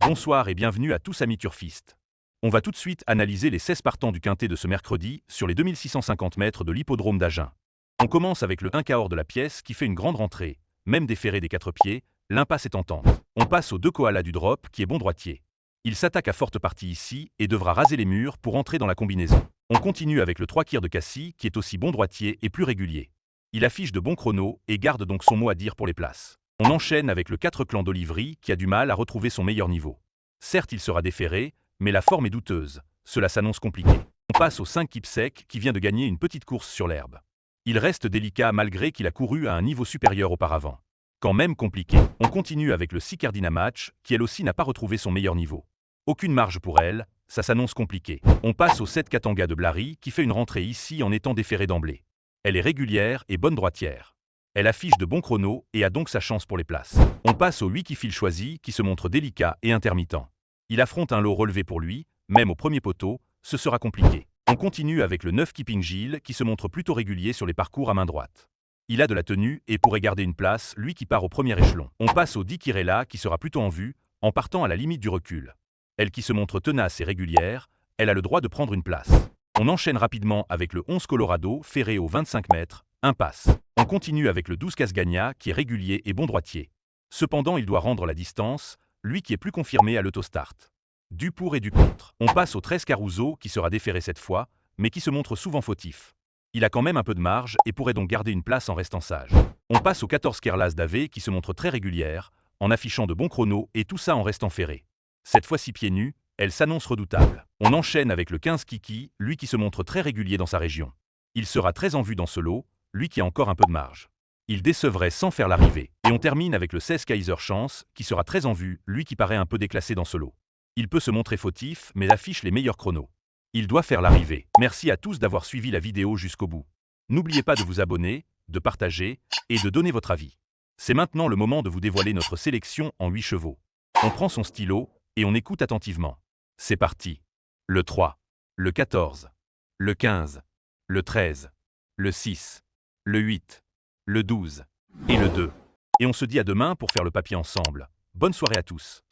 Bonsoir et bienvenue à tous amis turfistes. On va tout de suite analyser les 16 partants du quintet de ce mercredi sur les 2650 mètres de l'hippodrome d'Agen. On commence avec le 1 Cahors de la pièce qui fait une grande rentrée, même déféré des 4 pieds, l'impasse est tentante. On passe au 2 Koala du drop qui est bon droitier. Il s'attaque à forte partie ici et devra raser les murs pour entrer dans la combinaison. On continue avec le 3 Kir de Cassis qui est aussi bon droitier et plus régulier. Il affiche de bons chronos et garde donc son mot à dire pour les places. On enchaîne avec le 4 Clan d'Olivry qui a du mal à retrouver son meilleur niveau. Certes, il sera déféré, mais la forme est douteuse. Cela s'annonce compliqué. On passe au 5 Kipsec qui vient de gagner une petite course sur l'herbe. Il reste délicat malgré qu'il a couru à un niveau supérieur auparavant. Quand même compliqué. On continue avec le 6 Cardina Match qui elle aussi n'a pas retrouvé son meilleur niveau. Aucune marge pour elle, ça s'annonce compliqué. On passe au 7 Katanga de Blary qui fait une rentrée ici en étant déférée d'emblée. Elle est régulière et bonne droitière. Elle affiche de bons chronos et a donc sa chance pour les places. On passe au 8 Kifil Choisi qui se montre délicat et intermittent. Il affronte un lot relevé pour lui, même au premier poteau, ce sera compliqué. On continue avec le 9 Keeping Gilles qui se montre plutôt régulier sur les parcours à main droite. Il a de la tenue et pourrait garder une place, lui qui part au premier échelon. On passe au 10 Kirella qui sera plutôt en vue, en partant à la limite du recul. Elle qui se montre tenace et régulière, elle a le droit de prendre une place. On enchaîne rapidement avec le 11 Colorado ferré aux 25 mètres, impasse. On continue avec le 12 Casgagna qui est régulier et bon droitier. Cependant, il doit rendre la distance, lui qui est plus confirmé à l'autostart. Du pour et du contre. On passe au 13 Caruso qui sera déféré cette fois, mais qui se montre souvent fautif. Il a quand même un peu de marge et pourrait donc garder une place en restant sage. On passe au 14 Kerlas d'Ave qui se montre très régulière, en affichant de bons chronos et tout ça en restant ferré. Cette fois-ci pieds nus, elle s'annonce redoutable. On enchaîne avec le 15 Kiki, lui qui se montre très régulier dans sa région. Il sera très en vue dans ce lot, lui qui a encore un peu de marge. Il décevrait sans faire l'arrivée. Et on termine avec le 16 Kaiser Chance, qui sera très en vue, lui qui paraît un peu déclassé dans ce lot. Il peut se montrer fautif, mais affiche les meilleurs chronos. Il doit faire l'arrivée. Merci à tous d'avoir suivi la vidéo jusqu'au bout. N'oubliez pas de vous abonner, de partager et de donner votre avis. C'est maintenant le moment de vous dévoiler notre sélection en 8 chevaux. On prend son stylo et on écoute attentivement. C'est parti. Le 3, le 14, le 15, le 13, le 6, le 8, le 12 et le 2. Et on se dit à demain pour faire le papier ensemble. Bonne soirée à tous.